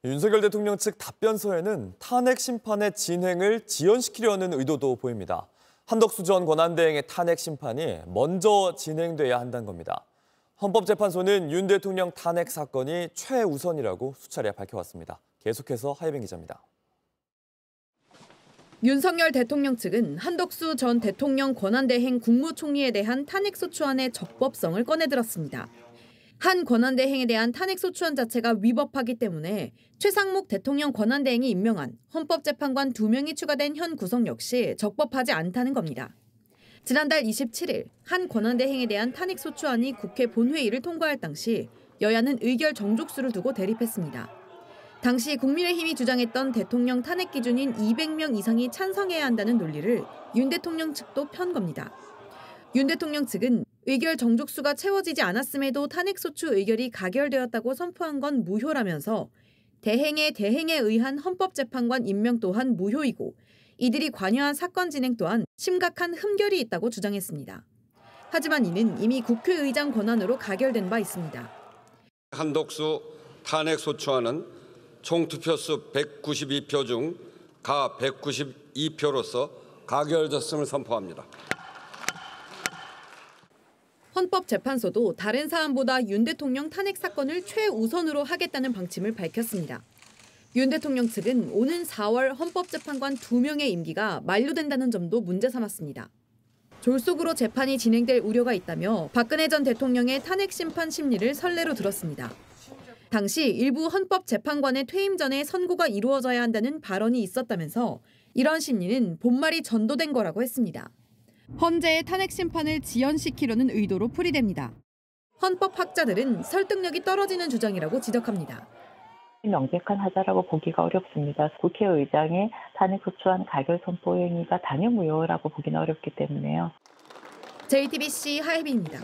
윤석열 대통령 측 답변서에는 탄핵 심판의 진행을 지연시키려는 의도도 보입니다. 한덕수 전 권한대행의 탄핵 심판이 먼저 진행돼야 한다는 겁니다. 헌법재판소는 윤 대통령 탄핵 사건이 최우선이라고 수차례 밝혀왔습니다. 계속해서 하예빈 기자입니다. 윤석열 대통령 측은 한덕수 전 대통령 권한대행 국무총리에 대한 탄핵소추안의 적법성을 꺼내들었습니다. 한 권한대행에 대한 탄핵소추안 자체가 위법하기 때문에 최상목 대통령 권한대행이 임명한 헌법재판관 2명이 추가된 현 구성 역시 적법하지 않다는 겁니다. 지난달 27일 한 권한대행에 대한 탄핵소추안이 국회 본회의를 통과할 당시 여야는 의결 정족수를 두고 대립했습니다. 당시 국민의힘이 주장했던 대통령 탄핵 기준인 200명 이상이 찬성해야 한다는 논리를 윤 대통령 측도 편 겁니다. 윤 대통령 측은 의결 정족수가 채워지지 않았음에도 탄핵소추 의결이 가결되었다고 선포한 건 무효라면서 대행에 의한 헌법재판관 임명 또한 무효이고 이들이 관여한 사건 진행 또한 심각한 흠결이 있다고 주장했습니다. 하지만 이는 이미 국회의장 권한으로 가결된 바 있습니다. 한덕수 탄핵소추안은 총 투표수 192표 중 가 192표로서 가결됐음을 선포합니다. 헌법재판소도 다른 사안보다 윤 대통령 탄핵 사건을 최우선으로 하겠다는 방침을 밝혔습니다. 윤 대통령 측은 오는 4월 헌법재판관 2명의 임기가 만료된다는 점도 문제 삼았습니다. 졸속으로 재판이 진행될 우려가 있다며 박근혜 전 대통령의 탄핵 심판 심리를 선례로 들었습니다. 당시 일부 헌법재판관의 퇴임 전에 선고가 이루어져야 한다는 발언이 있었다면서 이런 심리는 본말이 전도된 거라고 했습니다. 헌재의 탄핵 심판을 지연시키려는 의도로 풀이됩니다. 헌법학자들은 설득력이 떨어지는 주장이라고 지적합니다. 명백한 하자라고 보기가 어렵습니다. 국회의장의 탄핵소추안 가결 선포 행위가 당연무효라고 보기는 어렵기 때문에요. JTBC 하예빈입니다.